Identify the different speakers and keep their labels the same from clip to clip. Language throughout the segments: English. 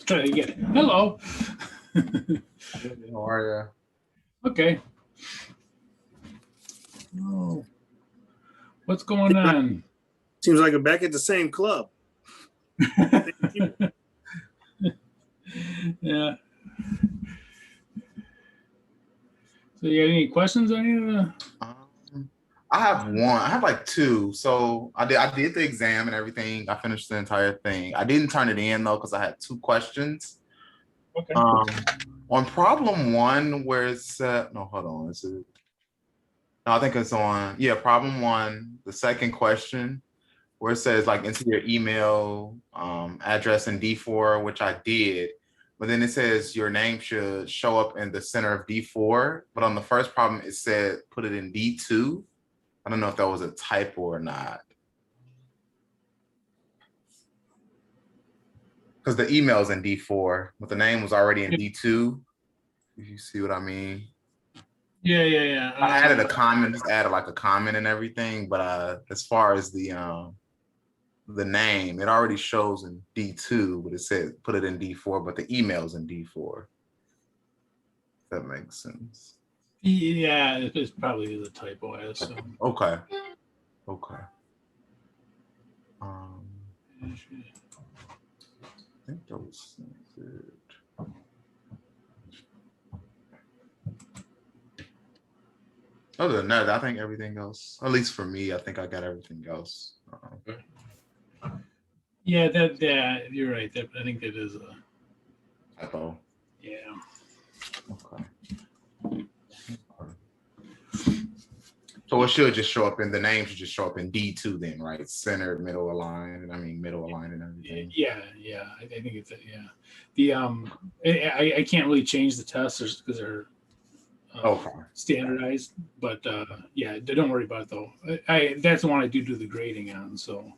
Speaker 1: try it again. Hello.
Speaker 2: How are
Speaker 1: Okay. Oh, what's going on?
Speaker 3: Seems like we're back at the same club.
Speaker 1: Yeah. So you got any questions on any of the?
Speaker 2: I have one. I have like two. So I did the exam and everything. I finished the entire thing. I didn't turn it in though because I had two questions.
Speaker 1: Okay.
Speaker 2: On problem one, where it's no, hold on. Is it? No, I think it's on. Yeah, problem one. The second question, where it says like enter your email address in D4, which I did. But then it says your name should show up in the center of D4. But on the first problem, it said put it in D2. I don't know if that was a typo or not. Because the email is in D4, but the name was already in D2. If you see what I mean.
Speaker 1: Yeah.
Speaker 2: I added a comment, just added like a comment and everything. But as far as the name, it already shows in D2, but it said put it in D4, but the email's in D4. If that makes sense.
Speaker 1: Yeah, it's probably the typo, I assume.
Speaker 2: Okay. I think that was it. Other than that, I think everything else, at least for me, I think I got everything else.
Speaker 1: Yeah, that you're right. I think that is a
Speaker 2: typo.
Speaker 1: Yeah.
Speaker 2: Okay. So it should just show up in the name should just show up in D2 then, right? Center, middle aligned. Middle aligned and everything.
Speaker 1: Yeah. I think it's the I can't really change the tests because they're standardized, but yeah, don't worry about it though. That's the one I do the grading on, so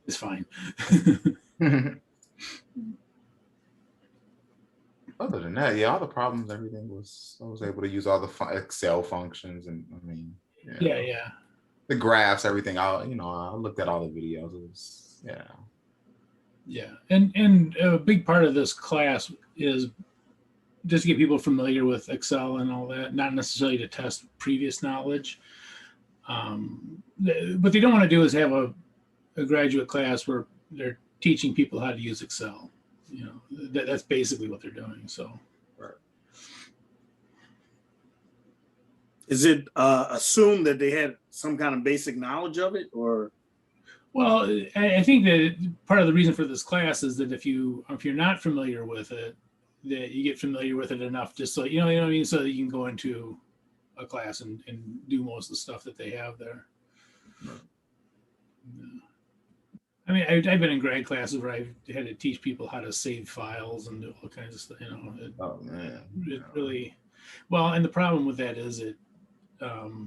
Speaker 1: it's fine.
Speaker 2: Other than that, yeah, all the problems, everything I was able to use all the Excel functions, and
Speaker 1: yeah,
Speaker 2: the graphs, everything. I looked at all the videos. It was
Speaker 1: and a big part of this class is just to get people familiar with Excel and all that, not necessarily to test previous knowledge. What they don't want to do is have a graduate class where they're teaching people how to use Excel. That's basically what they're doing. So,
Speaker 2: right.
Speaker 3: Is it assumed that they had some kind of basic knowledge of it, or?
Speaker 1: Well, I think that part of the reason for this class is that if you're not familiar with it, that you get familiar with it enough just so so that you can go into a class and do most of the stuff that they have there.
Speaker 2: Right.
Speaker 1: I've been in grad classes where I've had to teach people how to save files and do all kinds of stuff.
Speaker 2: Oh man,
Speaker 1: it really well. And the problem with that is I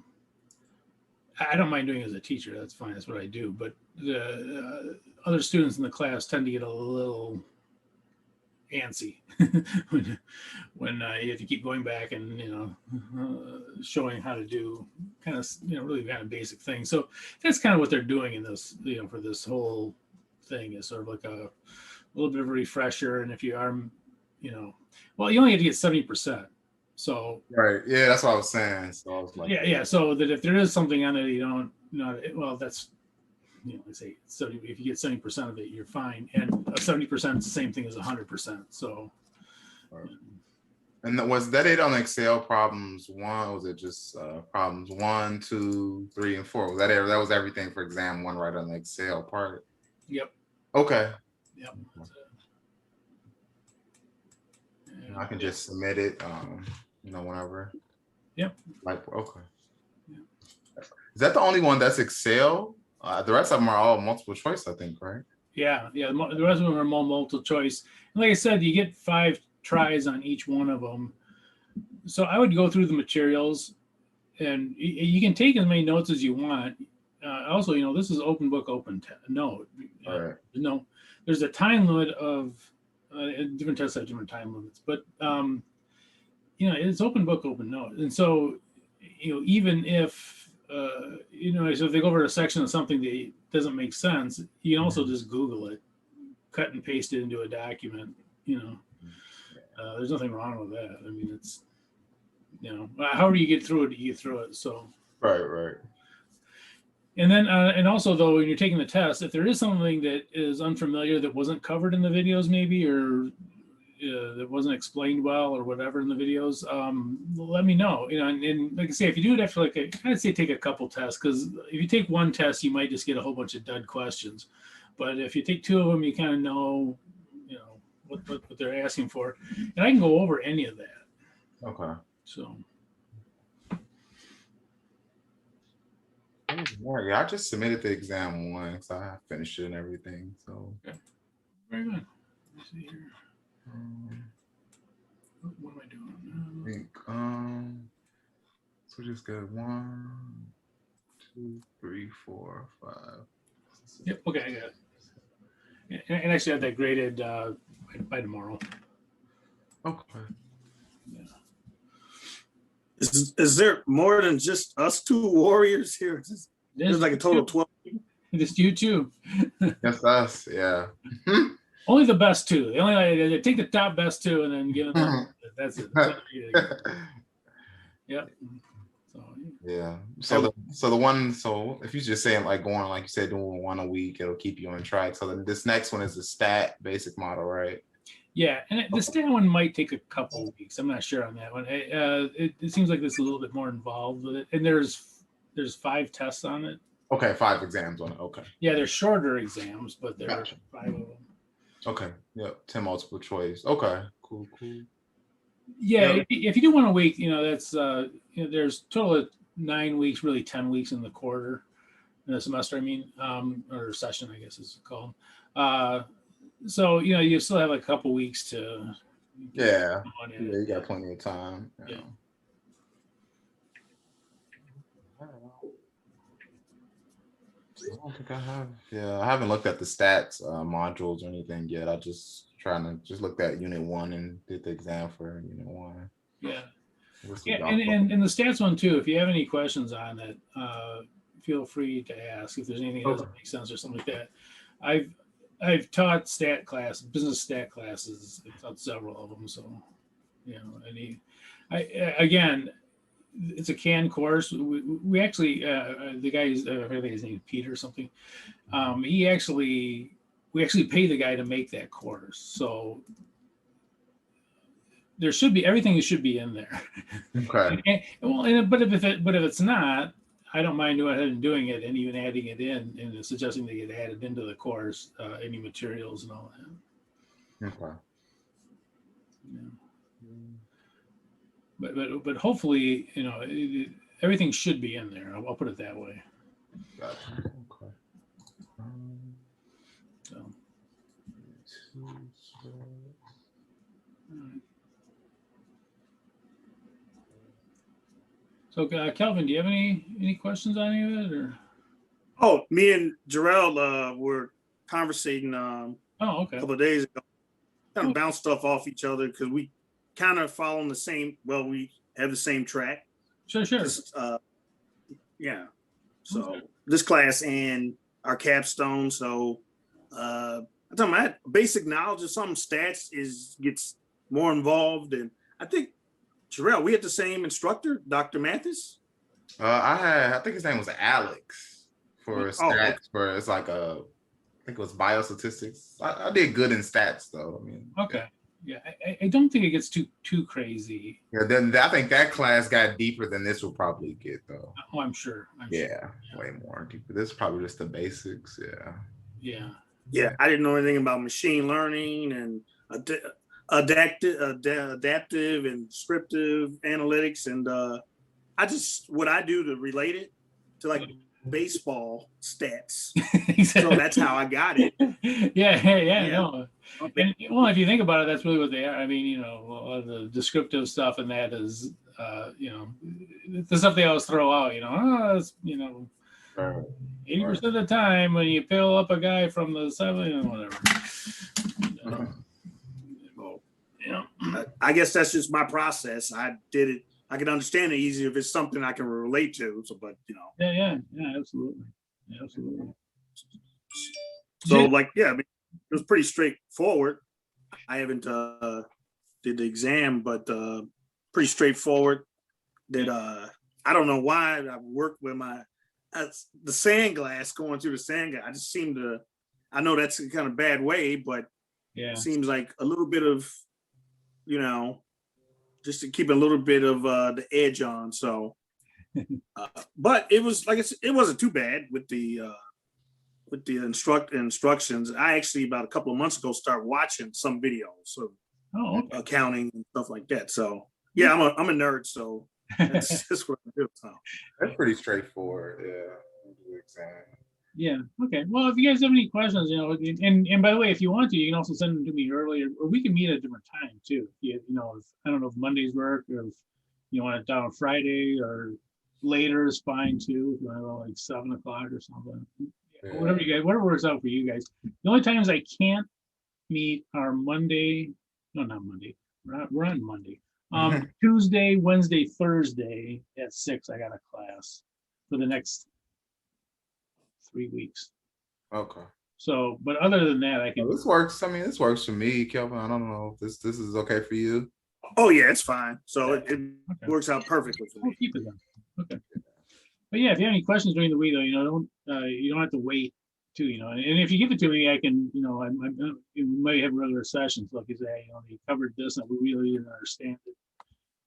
Speaker 1: don't mind doing it as a teacher. That's fine. That's what I do. But the other students in the class tend to get a little antsy when you have to keep going back and showing how to do kind of really kind of basic things. So that's kind of what they're doing in this for this whole thing is sort of like a little bit of a refresher. And if you are well, you only have to get 70%. So
Speaker 2: right, yeah, that's what I was saying. So I was like,
Speaker 1: yeah. So that if there is something on it you don't well, that's let's say 70. If you get 70% of it, you're fine. And 70% is the same thing as 100%. So.
Speaker 2: Right. And was that it on Excel problems one? Was it just problems 1, 2, 3, and 4? Was that it? That was everything for exam one, right on the Excel part.
Speaker 1: Yep.
Speaker 2: Okay.
Speaker 1: Yep.
Speaker 2: I can just submit it, whenever.
Speaker 1: Yep.
Speaker 2: Okay. Yeah. Is that the only one that's Excel? The rest of them are all multiple choice, I think, right?
Speaker 1: Yeah. The rest of them are multiple choice. And like I said, you get 5 tries on each one of them. So I would go through the materials, and you can take as many notes as you want. Also, this is open book, open note.
Speaker 2: All right.
Speaker 1: There's a time limit of different tests have different time limits, but it's open book, open note, and so even if so if they go over a section of something that doesn't make sense, you can also just Google it, cut and paste it into a document, there's nothing wrong with that. I mean, it's, however you get through it, you get through it. So.
Speaker 2: Right.
Speaker 1: And then, and also though, when you're taking the test, if there is something that is unfamiliar that wasn't covered in the videos, maybe, or that wasn't explained well, or whatever in the videos, let me know. And like I say, if you do it after I'd say take a couple tests, because if you take one test, you might just get a whole bunch of dud questions. But if you take two of them, you kind of know, what they're asking for, and I can go over any of that.
Speaker 2: Okay.
Speaker 1: So.
Speaker 2: Yeah, I just submitted the exam once. I finished it and everything. So
Speaker 1: okay. Very good. Let's see here. What am I doing?
Speaker 2: I think so just good 1, 2, 3, 4, 5.
Speaker 1: Yep. Okay, I got it. And actually, I have that graded by tomorrow.
Speaker 2: Okay.
Speaker 1: Yeah.
Speaker 3: Is there more than just us two warriors here? There's like a total of 12 people.
Speaker 1: Just you two.
Speaker 2: That's us, yeah.
Speaker 1: Only the best two. They only take the top best two and then give them. That's it. That's yep. So,
Speaker 2: yeah. So the one. So if you just saying like going like you said doing one a week, it'll keep you on track. So then this next one is the stat basic model, right?
Speaker 1: Yeah, and the stat one might take a couple of weeks. I'm not sure on that one. It seems like there's a little bit more involved with it, and there's 5 tests on it.
Speaker 2: Okay, 5 exams on it. Okay.
Speaker 1: Yeah, they're shorter exams, but there are 5 of them.
Speaker 2: Okay. Yep. 10 multiple choice. Okay. Cool.
Speaker 1: Yeah,
Speaker 2: Yep.
Speaker 1: if you do 1 a week, that's there's total of 9 weeks, really 10 weeks in the quarter, in the semester. I mean, or session, I guess is called. So you still have a couple weeks to.
Speaker 2: Yeah. You got plenty of time.
Speaker 1: Yeah.
Speaker 2: I don't think I have. Yeah, I haven't looked at the stats modules or anything yet. I just looked at unit 1 and did the exam for unit 1.
Speaker 1: Yeah. And the stats one too. If you have any questions on it, feel free to ask. If there's anything that doesn't make sense or something like that, I've taught business stat classes. I've taught several of them. So, again, it's a canned course. We actually, the guy's, I think his name is Peter or something. We actually pay the guy to make that course. So there should be, everything should be in there.
Speaker 2: Okay.
Speaker 1: But if it's not, I don't mind going ahead and doing it and even adding it in and suggesting they get added into the course, any materials and all that.
Speaker 2: Okay.
Speaker 1: Yeah. But hopefully, everything should be in there. I'll put it that way.
Speaker 2: Gotcha. Okay.
Speaker 1: So. So, Kelvin, do you have any questions on any of it, or?
Speaker 3: Oh, me and Jarrell were conversating
Speaker 1: Oh, okay.
Speaker 3: a couple of days ago. Kind of bounce stuff off each other because we kind of follow the same. Well, we have the same track.
Speaker 1: Sure.
Speaker 3: Yeah. So
Speaker 1: Okay.
Speaker 3: this class and our capstone. So I'm talking about basic knowledge of some stats gets more involved, and I think Jarrell, we had the same instructor, Dr. Mathis.
Speaker 2: I think his name was Alex for stats.
Speaker 3: Okay.
Speaker 2: For it's like I think it was biostatistics. I did good in stats though. I mean.
Speaker 1: Okay. Yeah, I don't think it gets too crazy.
Speaker 2: Yeah, then I think that class got deeper than this will probably get though.
Speaker 1: Oh, I'm sure.
Speaker 2: Yeah, way more deeper. This is probably just the basics. Yeah.
Speaker 3: Yeah, I didn't know anything about machine learning and adaptive and descriptive analytics, and what I do to relate it to like baseball stats. So that's how I got it.
Speaker 1: Yeah. No. And, well, if you think about it, that's really what they are. I mean, a lot of the descriptive stuff and that is, the stuff they always throw out. It's, 80% of the time when you fill up a guy from the 7, whatever.
Speaker 3: I guess that's just my process. I did it. I can understand it easier if it's something I can relate to. So, but
Speaker 1: Yeah, absolutely.
Speaker 3: So, like, yeah. I mean, was pretty straightforward. I haven't did the exam, but pretty straightforward. That I don't know why I worked with my the sand glass going through the sand glass. I just seem to. I know that's a kind of bad way, but
Speaker 1: Yeah.
Speaker 3: it seems like a little bit of, you know, just to keep a little bit of the edge on. So, but it was like it wasn't too bad with the instructions. I actually about a couple of months ago started watching some videos of
Speaker 1: Okay.
Speaker 3: accounting and stuff like that. So yeah, I'm a nerd, so that's what I do. So.
Speaker 2: That's pretty straightforward. Yeah.
Speaker 1: Yeah. Okay. Well, if you guys have any questions, and by the way, if you want to, you can also send them to me earlier, or we can meet at a different time too. If I don't know if Mondays work, or if you want it down on Friday, or later is fine too. If you want to go like 7 o'clock or something.
Speaker 2: Yeah.
Speaker 1: Whatever works out for you guys. The only times I can't meet are Monday. No, not Monday. We're on Monday. Tuesday, Wednesday, Thursday at 6. I got a class for the next 3 weeks.
Speaker 2: Okay.
Speaker 1: So, but other than that, I can.
Speaker 2: This works. I mean, this works for me, Kelvin. I don't know if this is okay for you.
Speaker 3: Oh yeah, it's fine. So it works out perfectly for
Speaker 1: We'll
Speaker 3: me.
Speaker 1: keep it then. Okay. But yeah, if you have any questions during the week, though, you don't have to wait too, and if you give it to me, I can, we might have regular sessions. Like you say, you covered this and we really didn't understand it.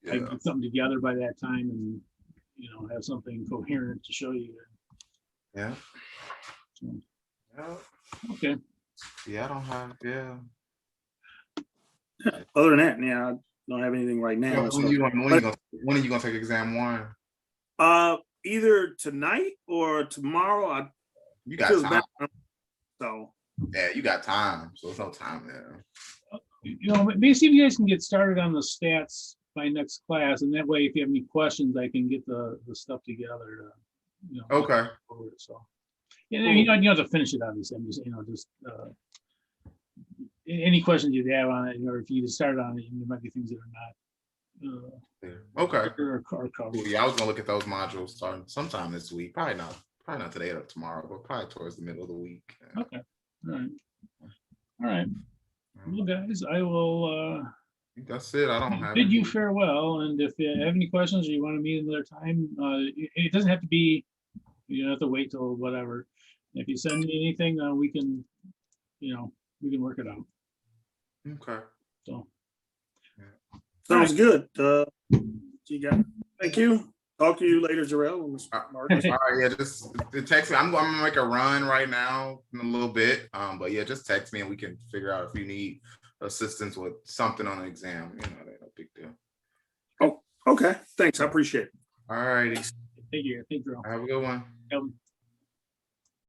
Speaker 1: I
Speaker 2: Yeah.
Speaker 1: can put something together by that time and, have something coherent to show you.
Speaker 2: Yeah.
Speaker 1: So,
Speaker 2: Yeah.
Speaker 1: okay.
Speaker 2: Yeah, I don't have. Yeah.
Speaker 3: Other than that, yeah, I don't have anything right now.
Speaker 2: When are you gonna take exam 1?
Speaker 3: Either tonight or tomorrow.
Speaker 2: You got time.
Speaker 3: So
Speaker 2: Yeah, you got time. So there's no time there.
Speaker 1: Maybe see if you guys can get started on the stats by next class, and that way, if you have any questions, I can get the stuff together.
Speaker 2: Okay.
Speaker 1: So, you don't have to finish it, obviously. I'm just any questions you have on it, or if you just start on it, there might be things that are not.
Speaker 2: Okay.
Speaker 1: Or covered.
Speaker 2: Cool. Yeah, I was gonna look at those modules starting sometime this week. Probably not today or tomorrow, but probably towards the middle of the week.
Speaker 1: Okay. All right. Well, guys, I will.
Speaker 2: I think that's it. I don't have.
Speaker 1: Bid you farewell, and if you have any questions or you want to meet another time, it doesn't have to be. You don't have to wait till whatever. If you send me anything, we can, we can work it out.
Speaker 2: Okay.
Speaker 1: So.
Speaker 3: sounds good. Thank you. Talk to you later, Jarrell and Mr. Marcus.
Speaker 2: All right, yeah, just text me. I'm gonna make a run right now in a little bit. But yeah, just text me and we can figure out if you need assistance with something on the exam. No big deal.
Speaker 3: Oh, okay. Thanks. I appreciate it.
Speaker 2: All righty.
Speaker 1: Thank you. Thank you.
Speaker 2: Have a good one.
Speaker 1: Yep.